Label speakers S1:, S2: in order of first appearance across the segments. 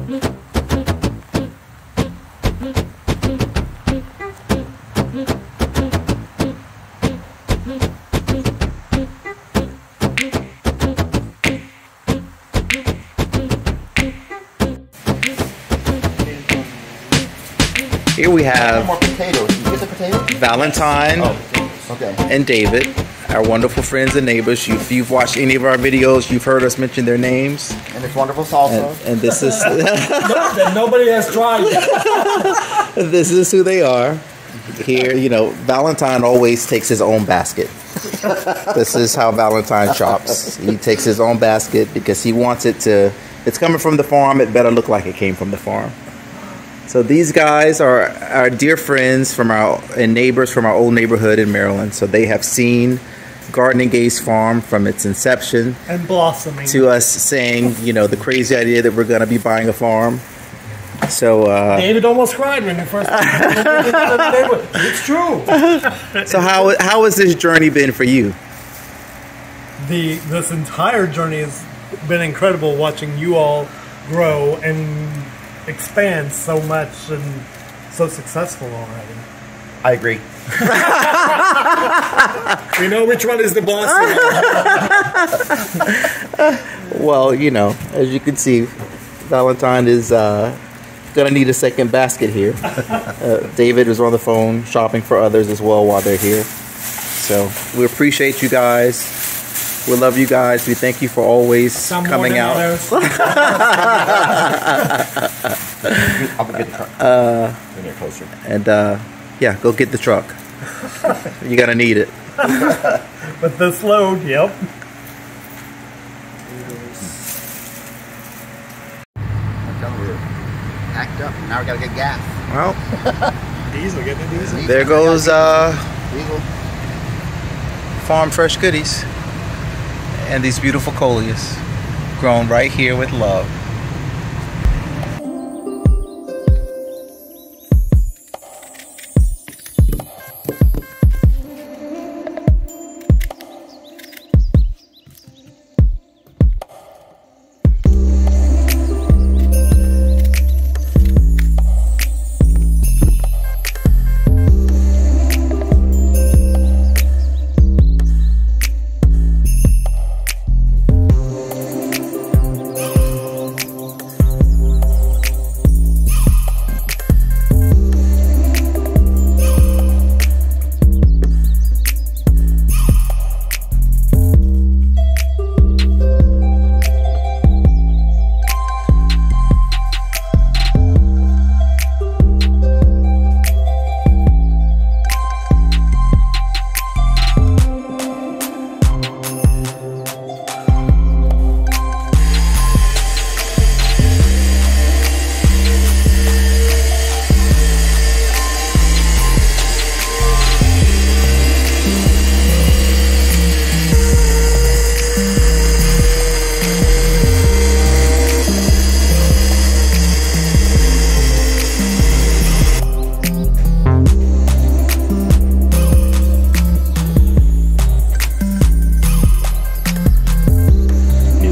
S1: Here we have
S2: more potatoes. You get the potatoes?
S1: Valentine and David, our wonderful friends and neighbors. If you've watched any of our videos, you've heard us mention their names.
S2: And it's wonderful salsa.
S1: And this is
S3: that nobody has tried yet.
S1: This is who they are. Here, you know, Valentine always takes his own basket. This is how Valentine shops. He takes his own basket because he wants it to. It's coming from the farm. It better look like it came from the farm. So these guys are our dear friends and neighbors from our old neighborhood in Maryland. So they have seen Gardening Gays Farm from its inception
S3: and blossoming
S1: to us saying, you know, the crazy idea that we're going to be buying a farm. So
S3: David almost cried when he first It's true.
S1: So how has this journey been for you?
S3: This entire journey has been incredible, watching you all grow and expand so much and so successful already.
S2: I agree.
S3: We know which one is the boss.
S1: Well, you know, as you can see, Valentine is gonna need a second basket here. David is on the phone shopping for others as well while they're here. So we appreciate you guys. We love you guys. We thank you for always coming out.
S2: I'll get the truck. Bring it closer.
S1: And yeah, go get the truck. You're gonna need it.
S3: But this load, yep.
S2: Packed up. Now we gotta get gas.
S1: Well,
S3: Diesel, get the diesel.
S1: there goes
S2: Diesel.
S1: farm fresh goodies and these beautiful coleus grown right here with love.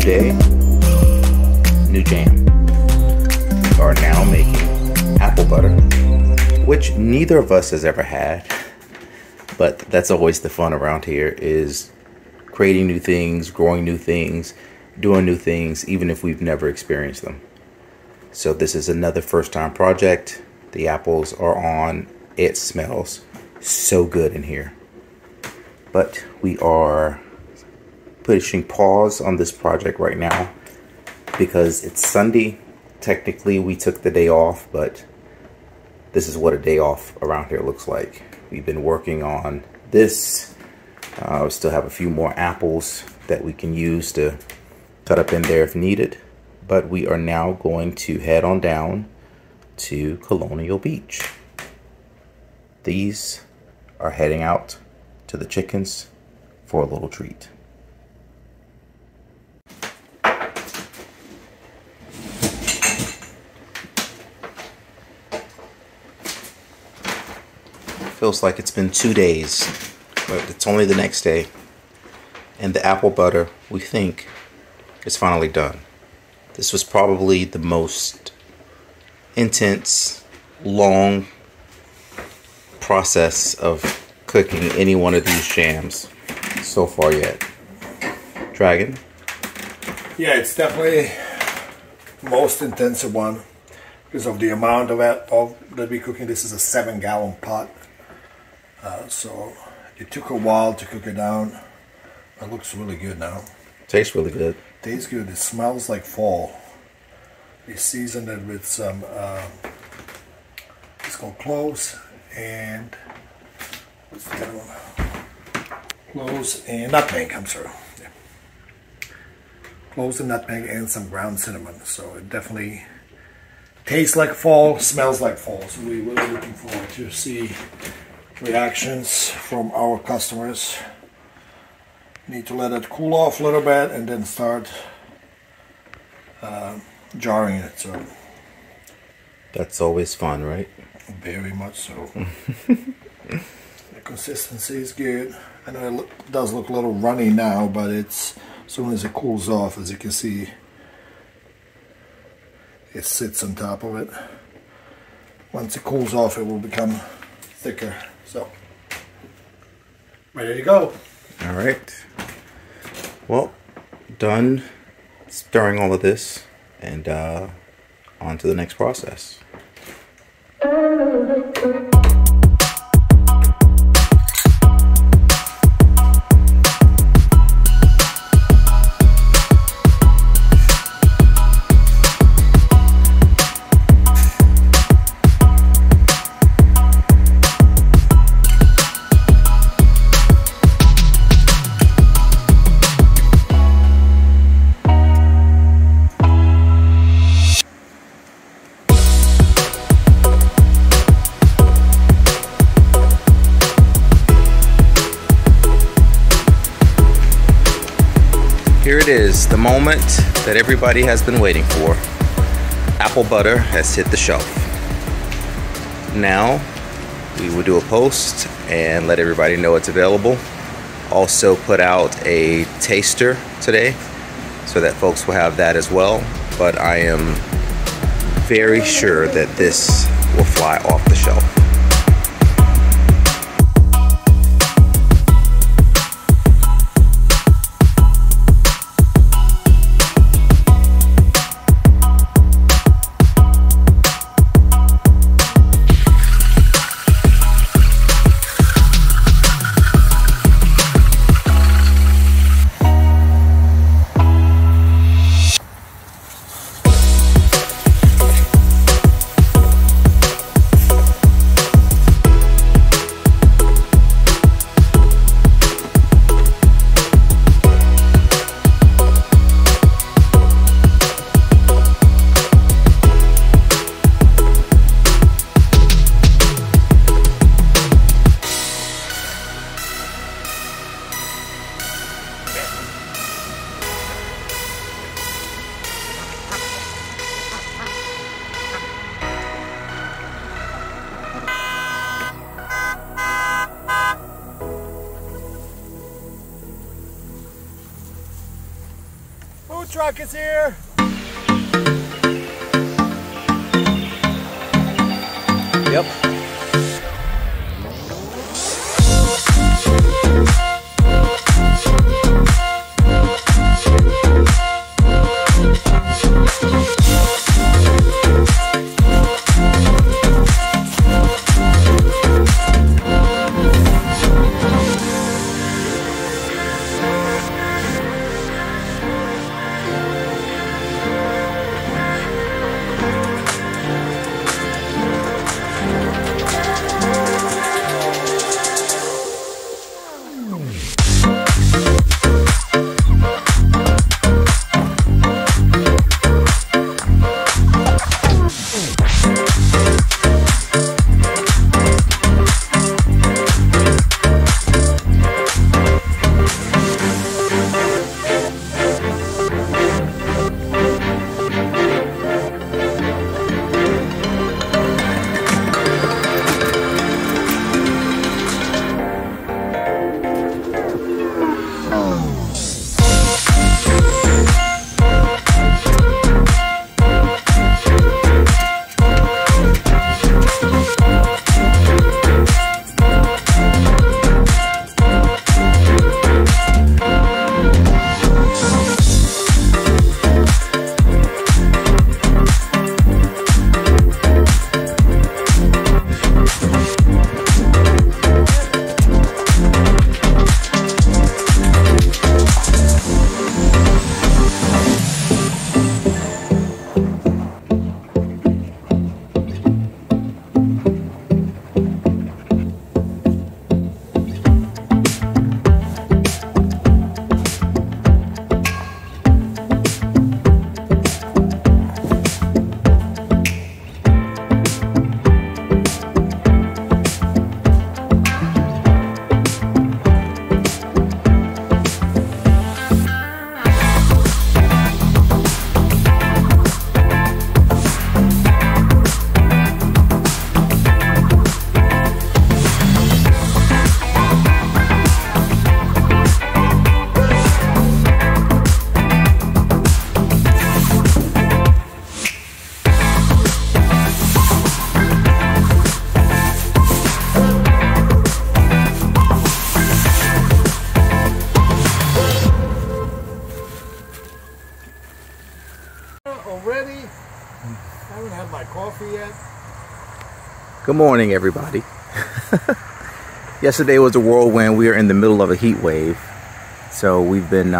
S1: Day, new jam. We are now making apple butter, which neither of us has ever had, but that's always the fun around here, is creating new things, growing new things, doing new things, even if we've never experienced them. So this is another first-time project. The apples are on. It smells so good in here. But we are pushing pause on this project right now because it's Sunday. Technically we took the day off, but this is what a day off around here looks like. We've been working on this. We still have a few more apples that we can use to cut up in there if needed, but we are now going to head on down to Colonial Beach. These are heading out to the chickens for a little treat. Feels like it's been 2 days, but it's only the next day. And the apple butter, we think, is finally done. This was probably the most intense, long process of cooking any one of these jams so far yet. Dragon?
S2: Yeah, it's definitely most intensive one because of the amount of that we're cooking. This is a 7-gallon pot, so it took a while to cook it down. It looks really good now.
S1: Tastes really good.
S2: Tastes good. It smells like fall. We seasoned it with some it's called cloves and what's the other one? Cloves and nutmeg. I'm sorry. Yeah. Cloves and nutmeg and some ground cinnamon. So it definitely tastes like fall, smells like fall. So we're really looking forward to see reactions from our customers. Need to let it cool off a little bit and then start jarring it. So
S1: that's always fun, right?
S2: Very much so. The consistency is good. I know it does look a little runny now, but it's as soon as it cools off, as you can see, it sits on top of it. Once it cools off, it will become thicker. So ready to go.
S1: All right. Well, done stirring all of this, and on to the next process. Here it is, the moment that everybody has been waiting for. Apple butter has hit the shelf. Now, we will do a post and let everybody know it's available. Also put out a taster today so that folks will have that as well. But I am very sure that this will fly off the shelf.
S2: Food truck is here.
S1: Yep.
S2: I haven't had my coffee yet.
S1: Good morning, everybody. Yesterday was a whirlwind. We are in the middle of a heat wave. So we've been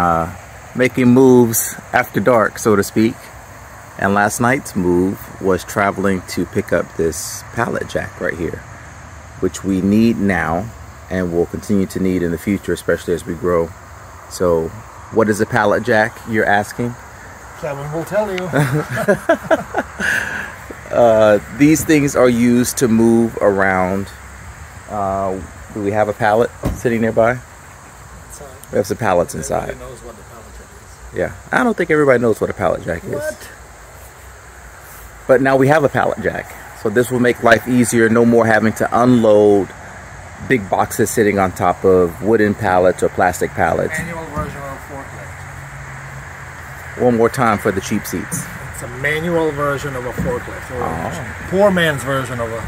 S1: making moves after dark, so to speak. And last night's move was traveling to pick up this pallet jack right here, which we need now and will continue to need in the future, especially as we grow. So what is a pallet jack, you're asking?
S2: Kevin will tell you.
S1: These things are used to move around. Do we have a pallet sitting nearby? We have some pallets inside.
S2: Everybody knows what the pallet jack is.
S1: Yeah, I don't think everybody knows what a pallet jack is.
S2: What?
S1: But now we have a pallet jack. So this will make life easier. No more having to unload big boxes sitting on top of wooden pallets or plastic pallets.
S2: Manual version of a forklift.
S1: One more time for the cheap seats.
S2: It's a manual version of a forklift. Or a poor man's version of a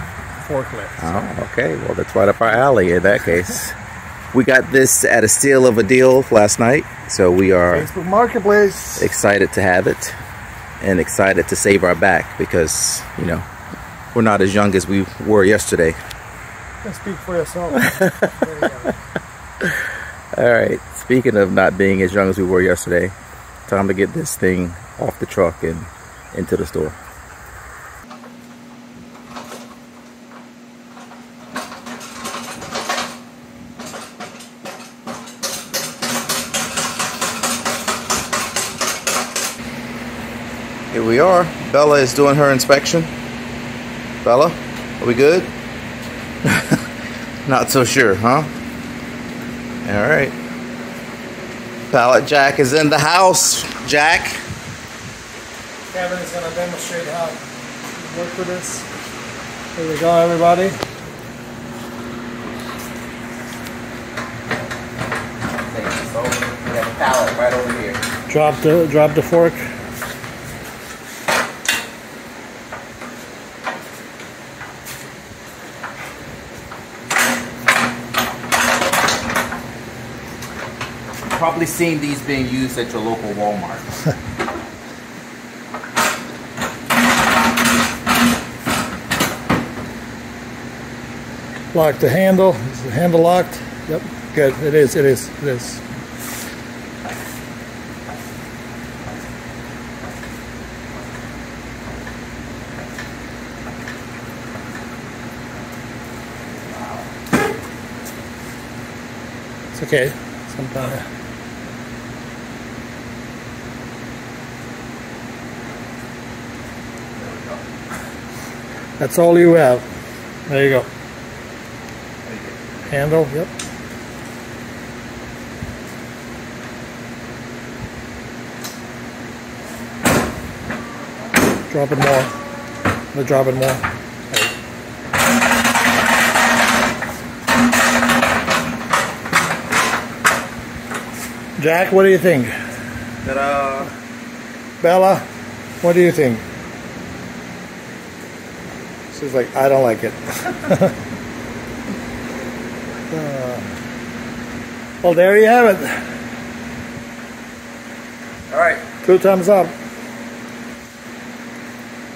S2: forklift.
S1: Oh, okay. Well, that's right up our alley in that case. We got this at a steal of a deal last night. So we are
S2: Facebook Marketplace.
S1: excited to have it and excited to save our back because, you know, we're not as young as we were yesterday.
S2: You can speak for yourself.
S1: All right. Speaking of not being as young as we were yesterday, time to get this thing off the truck and into the store. Here we are. Bella is doing her inspection. Bella, are we good? Not so sure, huh? All right. Pallet jack is in the house. Jack.
S2: Kevin is going to demonstrate how to work with this. Here we go, everybody.
S1: So we have a pallet right over here.
S2: Drop the fork.
S1: Probably seen these being used at your local Walmart.
S2: Lock the handle. Is the handle locked? Yep. Good. It is. It is. It is. It's okay. Sometimes. That's all you have. There you go. Handle, yep. Drop it more. Drop it more. Jack, what do you think?
S1: Ta-da!
S2: Bella, what do you think? She's like, I don't like it. Well, there you have it.
S1: All right.
S2: 2 thumbs up.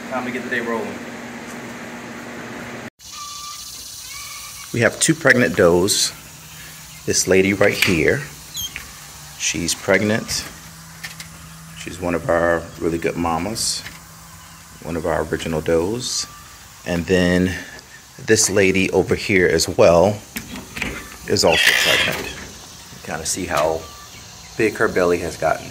S1: Time to get the day rolling. We have 2 pregnant does. This lady right here. She's pregnant. She's one of our really good mamas. One of our original does. And then this lady over here as well is also pregnant. Kind of see how big her belly has gotten.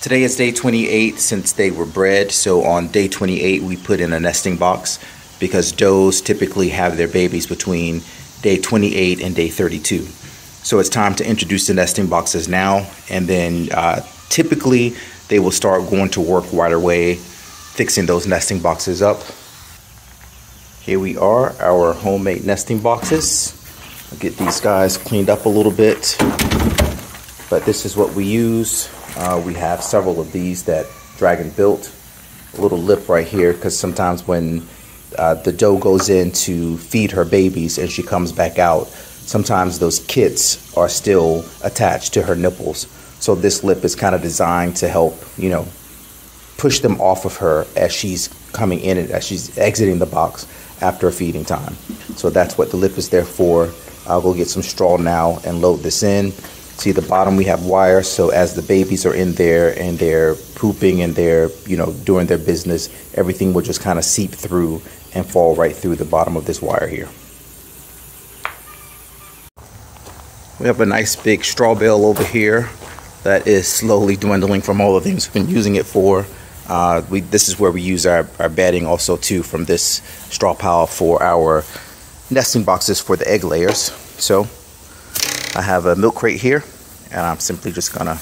S1: Today is day 28 since they were bred. So on day 28 we put in a nesting box because does typically have their babies between day 28 and day 32. So it's time to introduce the nesting boxes now, and then typically they will start going to work right away fixing those nesting boxes up. Here we are, our homemade nesting boxes. I'll get these guys cleaned up a little bit, but this is what we use. We have several of these that Dragon built. A little lip right here, because sometimes when the doe goes in to feed her babies and she comes back out, sometimes those kits are still attached to her nipples. So this lip is kind of designed to help, you know, push them off of her as she's coming in and as she's exiting the box after feeding time. So that's what the lip is there for. I'll go get some straw now and load this in. See, the bottom we have wire, so as the babies are in there and they're pooping and they're, you know, doing their business, everything will just kind of seep through and fall right through the bottom of this wire here. We have a nice big straw bale over here that is slowly dwindling from all the things we've been using it for. This is where we use our bedding also too, from this straw pile for our nesting boxes for the egg layers. So I have a milk crate here, and I'm simply just gonna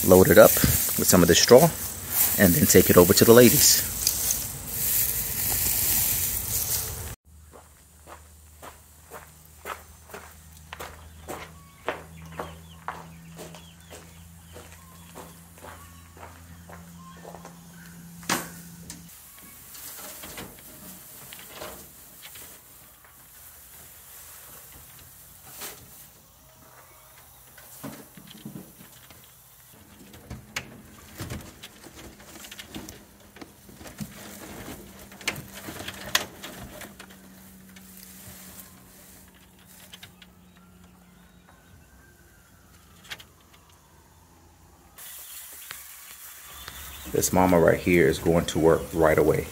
S1: load it up with some of this straw and then take it over to the ladies. This mama right here is going to work right away.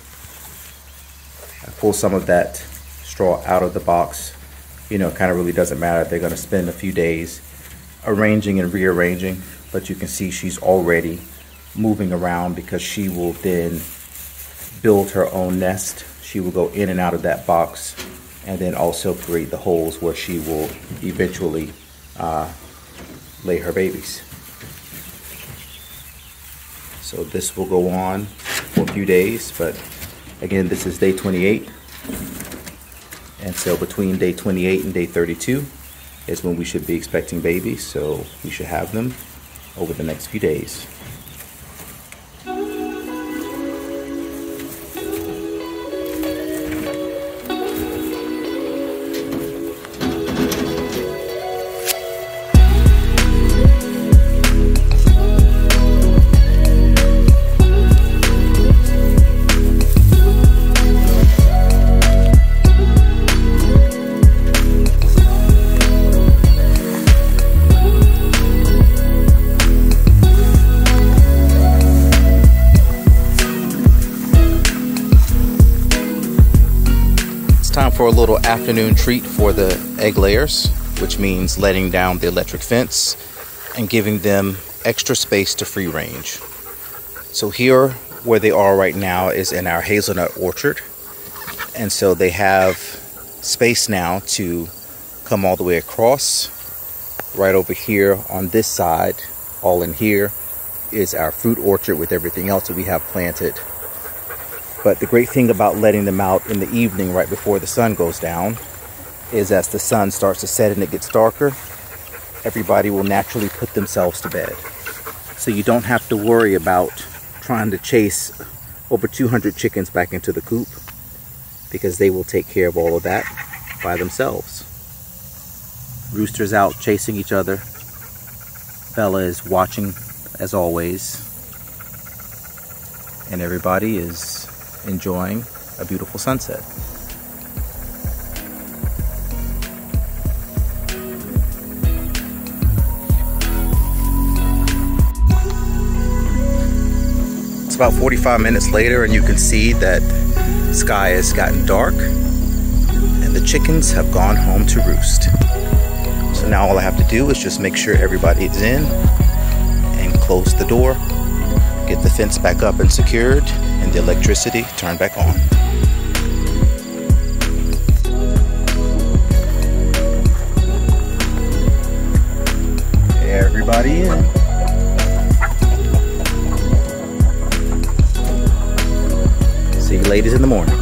S1: I pull some of that straw out of the box. You know, it kind of really doesn't matter. They're going to spend a few days arranging and rearranging, but you can see she's already moving around because she will then build her own nest. She will go in and out of that box and then also create the holes where she will eventually lay her babies. So this will go on for a few days, but again, this is day 28. And so between day 28 and day 32 is when we should be expecting babies. So we should have them over the next few days. Time for a little afternoon treat for the egg layers, which means letting down the electric fence and giving them extra space to free range. So here where they are right now is in our hazelnut orchard, and so they have space now to come all the way across. Right over here on this side, all in here, is our fruit orchard with everything else that we have planted. But the great thing about letting them out in the evening right before the sun goes down is as the sun starts to set and it gets darker, everybody will naturally put themselves to bed. So you don't have to worry about trying to chase over 200 chickens back into the coop, because they will take care of all of that by themselves. Roosters out chasing each other. Bella is watching as always. And everybody is enjoying a beautiful sunset. It's about 45 minutes later, and you can see that the sky has gotten dark and the chickens have gone home to roost. So now all I have to do is just make sure everybody is in and close the door, get the fence back up and secured, and the electricity turned back on. Everybody in. See you ladies in the morning.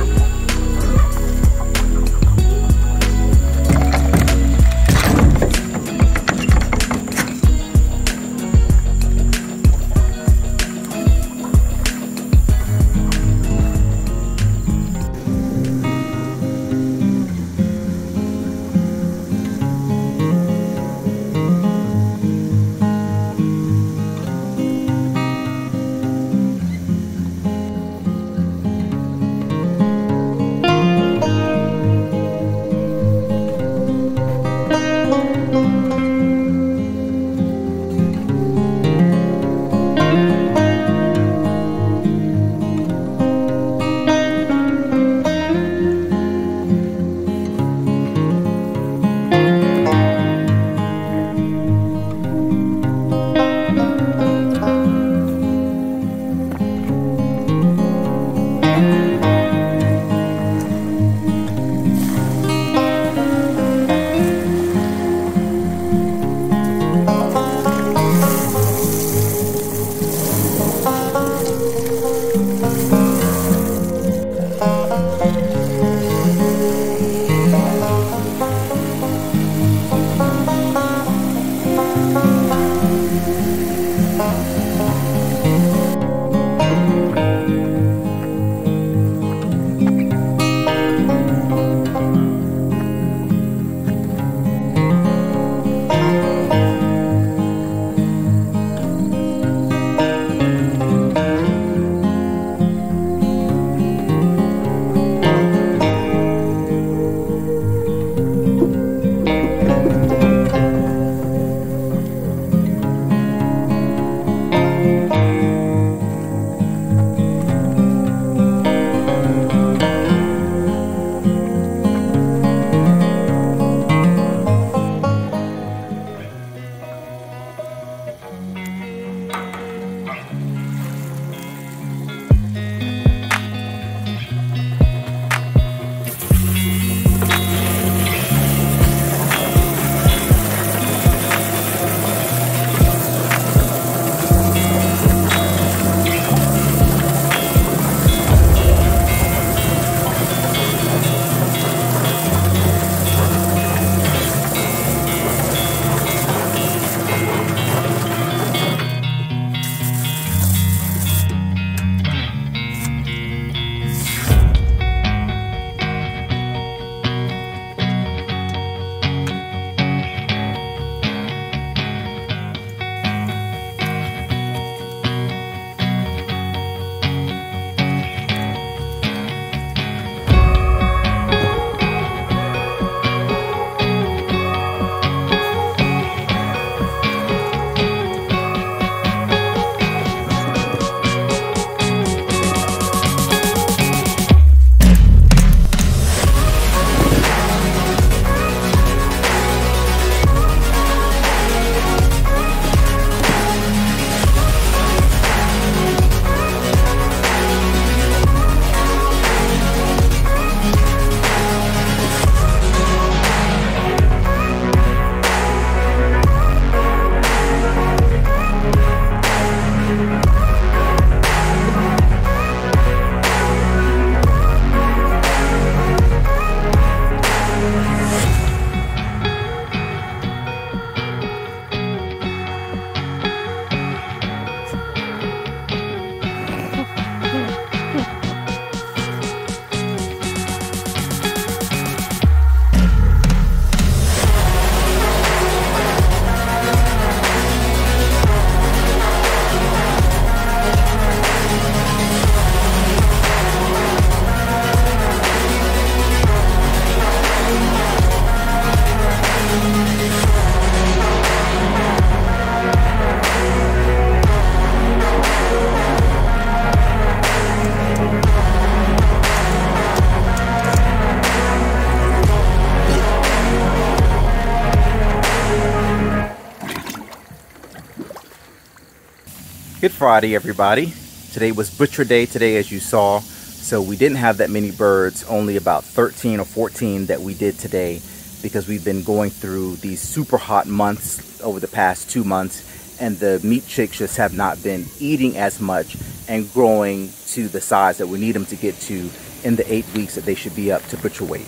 S1: Good Friday, everybody. Today was Butcher Day today, as you saw. So we didn't have that many birds, only about 13 or 14 that we did today, because we've been going through these super hot months over the past 2 months, and the meat chicks just have not been eating as much and growing to the size that we need them to get to in the 8 weeks that they should be up to butcher weight.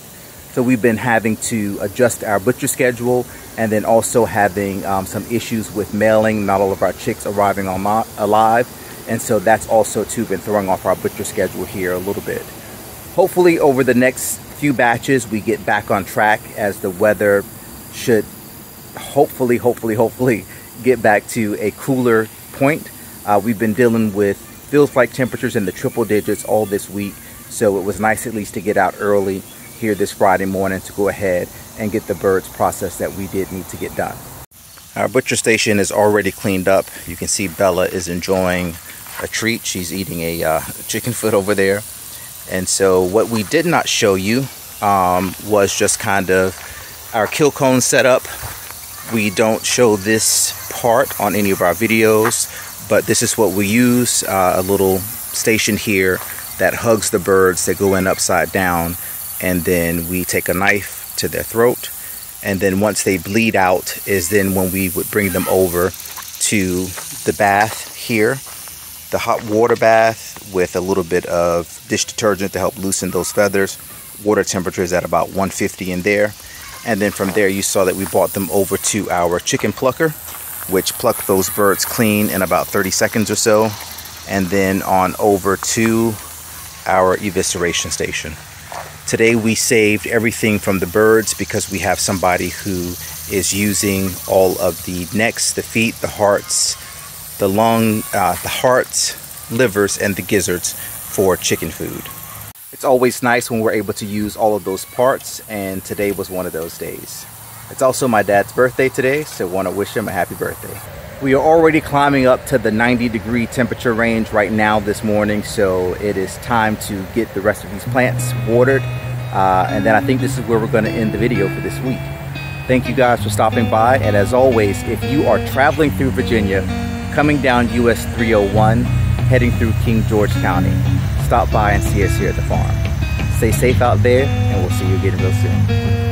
S1: So we've been having to adjust our butcher schedule, and then also having some issues with mailing, not all of our chicks arriving alive. And so that's also too been throwing off our butcher schedule here a little bit. Hopefully over the next few batches we get back on track, as the weather should hopefully get back to a cooler point. We've been dealing with feels like temperatures in the triple digits all this week, so it was nice at least to get out early here this Friday morning to go ahead and get the birds processed that we did need to get done. Our butcher station is already cleaned up. You can see Bella is enjoying a treat. She's eating a chicken foot over there. And so what we did not show you was just kind of our kill cone setup. We don't show this part on any of our videos, but this is what we use. A little station here that hugs the birds that go in upside down, and then we take a knife to their throat, and then once they bleed out is then when we would bring them over to the bath here, the hot water bath with a little bit of dish detergent to help loosen those feathers. Water temperature is at about 150 in there. And then from there you saw that we brought them over to our chicken plucker, which plucked those birds clean in about 30 seconds or so, and then on over to our evisceration station. Today we saved everything from the birds because we have somebody who is using all of the necks, the feet, the hearts, the hearts, livers, and the gizzards for chicken food. It's always nice when we're able to use all of those parts, and today was one of those days. It's also my dad's birthday today, so I want to wish him a happy birthday. We are already climbing up to the 90-degree temperature range right now this morning, so it is time to get the rest of these plants watered, and then I think this is where we're going to end the video for this week. Thank you guys for stopping by, and as always, if you are traveling through Virginia, coming down US 301, heading through King George County, stop by and see us here at the farm. Stay safe out there, and we'll see you again real soon.